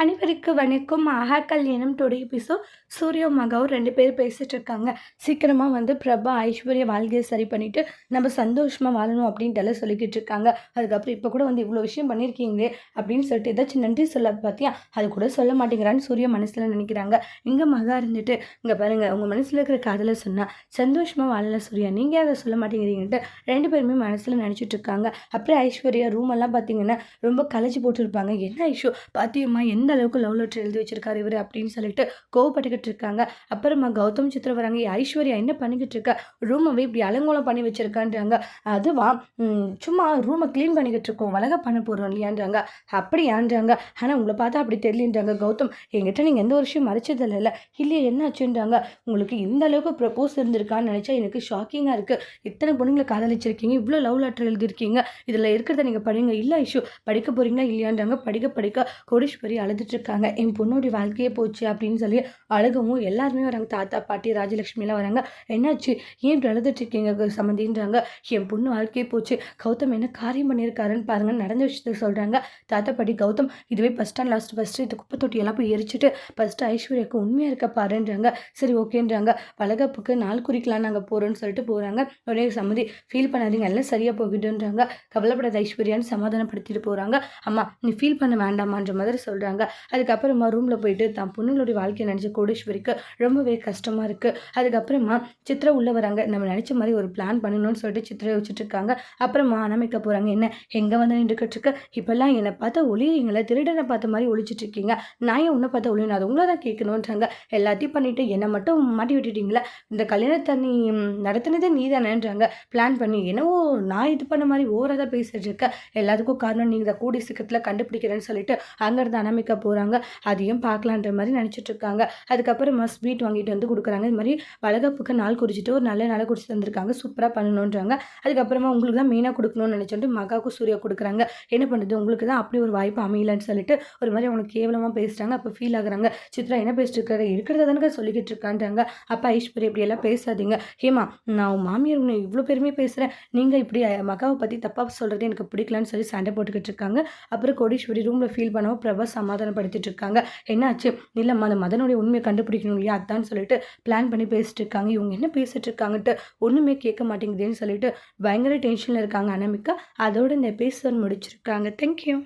அனைவருக்கும் வணக்கம். மகா கல்யாணம் டுடே எபிசோட். சூர்யா மகாவும் 2 பேரும் பேசிட்டு இருக்காங்க. சீக்கிரமாக வந்து பிரபா ஐஸ்வர்யா வாழ்க்கையை சரி பண்ணிவிட்டு நம்ம சந்தோஷமாக வாழணும் அப்படின்ட்டு சொல்லிக்கிட்டு இருக்காங்க. அதுக்கப்புறம் இப்போ கூட வந்து இவ்வளோ விஷயம் பண்ணியிருக்கீங்களே அப்படின்னு சொல்லிட்டு ஏதாச்சும் நன்றி சொல்ல பார்த்தியா, அது கூட சொல்ல மாட்டேங்கிறான்னு சூர்யா மனசில் நினைக்கிறாங்க. இங்கே மகா இருந்துட்டு இங்கே பாருங்கள், உங்கள் மனசில் இருக்கிற காதலை சொன்னால் சந்தோஷமாக வாழல சூர்யா, நீங்கள் அதை சொல்ல மாட்டேங்கிறீங்கன்ட்டு 2 பேருமே மனசில் நினச்சிட்டு இருக்காங்க. அப்புறம் ஐஸ்வர்யா ரூமெல்லாம் பார்த்தீங்கன்னா ரொம்ப கலைச்சி போட்டுருப்பாங்க. என்ன ஐஷோ பாத்தியம்மா எந்த அளவுக்கு லவ் லெட்டர் எழுதி வச்சிருக்காரு இவர் அப்படின்னு சொல்லிட்டு கோவப்பட்டுக்கிட்டு இருக்காங்க. அப்புறமா கௌதம் சித்ரா வராங்க. ஐஸ்வர்யா என்ன பண்ணிக்கிட்டு இருக்கா, ரூமை இப்படி அலங்கோலம் பண்ணி வச்சிருக்கான்றாங்க. அதுவா சும்மா ரூமை க்ளீன் பண்ணிக்கிட்டு இருக்கோம், வழங்க பண்ண போகிறோம் இல்லையான்றாங்க. அப்படியான்றாங்க. ஆனால் உங்களை பார்த்தா அப்படி தெரியலன்றாங்க. கௌதம், என்கிட்ட நீங்கள் எந்த ஒரு விஷயம் மறைச்சதில்ல இல்லையே, என்ன ஆச்சுன்றாங்க. உங்களுக்கு இந்த அளவுக்கு ப்ரப்போஸ் இருந்திருக்கான்னு நினச்சா எனக்கு ஷாக்கிங்காக இருக்குது. இத்தனை பொண்ணுங்களை காதலிச்சிருக்கீங்க, இவ்வளோ லவ் லெட்டர் எழுதியிருக்கீங்க, இதில் இருக்கிறத நீங்கள் படிங்க. இல்லை ஐஷு படிக்க போகிறீங்களா இல்லையான்றாங்க. படிக்க கோடீஸ்வரி அழுதுட்டு இருக்காங்க. என் பொண்ணோடைய வாழ்க்கையே போச்சு அப்படின்னு சொல்லி அழுகவும் எல்லாருமே வராங்க. தாத்தா பாட்டி ராஜலட்சுமிலாம் வராங்க. என்னாச்சு, ஏன் இப்படி அழுதுட்டு இருக்கீங்க சம்மந்தின்றாங்க. என் பொண்ணு வாழ்க்கையே போச்சு, கௌதம் என்ன காரியம் பண்ணியிருக்காருன்னு பாருங்க, நடந்த விஷயத்த சொல்கிறாங்க. தாத்தா பாட்டி, கௌதம் இதுவே ஃபஸ்ட் அண்ட் லாஸ்ட் இது குப்பை தொட்டியெல்லாம் போய் எரிச்சிட்டு ஃபஸ்ட்டு ஐஸ்வர்யாவுக்கு உண்மையாக இருக்க பாருன்றாங்க. சரி ஓகேன்றாங்க. வளகாப்புக்கு நாள் குறிக்கலாம் நாங்கள் போகிறோன்னு சொல்லிட்டு போகிறாங்க. ஒரே சம்மதி, ஃபீல் பண்ணாதீங்க, எல்லாம் சரியாக போகிட்டுன்றாங்க. கவலைப்படாத ஐஸ்வர்யான்னு சமாதானப்படுத்திட்டு போகிறாங்க. அம்மா நீ ஃபீல் பண்ண வேண்டாமான்ற மாதிரி சொல்கிறாங்க. அதுக்கப்புறமா ரூமில் போயிட்டு தான் பொண்ணுங்களுடைய வாழ்க்கையை நினச்ச கோடீஸ்வரிக்கு ரொம்பவே கஷ்டமாக இருக்குது. அதுக்கப்புறமா சித்ரா உள்ளே வராங்க. நம்ம நினச்ச மாதிரி ஒரு பிளான் பண்ணணும்னு சொல்லிட்டு சித்ரா வச்சுட்டு இருக்காங்க. அப்புறமா அனாமிக்க போகிறாங்க. என்ன எங்கே வந்து நின்றுக்கிட்டு இருக்க, இப்போல்லாம் என்னை பார்த்தா ஒளியீங்களே, திருடனை பார்த்த மாதிரி ஒழிச்சிட்டு இருக்கீங்க, நான் ஏன் உன்னை பார்த்தா ஒளியணும், அது உங்களை தான் கேட்கணுன்றாங்க. எல்லாத்தையும் பண்ணிவிட்டு என்னை மட்டும் மாட்டி விட்டுட்டீங்களா, இந்த கல்யாணத்தை நீ நடத்தினதே நீ தானேன்றாங்க. பிளான் பண்ணி என்னவோ நான் இது பண்ண மாதிரி ஓவராக தான் பேசிட்டு இருக்க, எல்லாத்துக்கும் காரணம் நீங்கள் தான், கூடி சீக்கிரத்தில் கண்டுபிடிக்கிறேன்னு சொல்லிட்டு அங்கேருந்து அனாமிக்க போகிறாங்க. அதையும் பார்க்கலான்ற மாதிரி நினச்சிட்டு இருக்காங்க. அதுக்கப்புறமா ஸ்வீட் வாங்கிட்டு வந்து கொடுக்குறாங்க. இது மாதிரி வளகாப்புக்கு நாள் குறிச்சிட்டு ஒரு நல்ல நாளை குறித்து தந்திருக்காங்க, சூப்பராக பண்ணணுன்றாங்க. அதுக்கப்புறமா உங்களுக்கு தான் மெயினாக கொடுக்கணும்னு நினச்சிட்டு மகாவுக்கும் சூர்யா கொடுக்குறாங்க. என்ன பண்ணுறது, உங்களுக்கு தான் அப்படி ஒரு வாய்ப்பு அமையலன்னு சொல்லிட்டு ஒரு மாதிரி அவங்களுக்கு கேவலமாக பேசுகிறாங்க. அப்போ ஃபீல் ஆகுறாங்க. சித்ரா என்ன பேசிட்டு இருக்காரு, இருக்கிறத தானே சொல்லிக்கிட்டு இருக்கான்றாங்க. அப்போ ஐஸ்வர்யா இப்படியெல்லாம் பேசாதீங்க, ஹேமா நான் மாமியார் உன்னை இவ்வளோ பெருமையாக பேசுகிறேன், நீங்கள் இப்படி மகாவை பற்றி தப்பாக சொல்கிறது எனக்கு பிடிக்கலான்னு சொல்லி சண்டை போட்டுக்கிட்டு இருக்காங்க. அப்புறம் கோடீஸ்வரி ரூமில் ஃபீல் பண்ணவும் பிரபா சமாதானப்படுத்திட்டு இருக்காங்க. என்னாச்சு, இல்லைம்மா அந்த மதனுடைய உண்மையை கண்டுபிடிக்கணும் இல்லையா, அதான்னு சொல்லிட்டு பிளான் பண்ணி பேசிட்டு இருக்காங்க. இவங்க என்ன பேசிட்டு இருக்காங்கன்ட்டு ஒன்றுமே கேட்க மாட்டேங்குதுன்னு சொல்லிட்டு பயங்கர டென்ஷனில் இருக்காங்க அனாமிகா. அதோட இந்த எபிசோட் முடிச்சிருக்காங்க. தேங்க்யூ.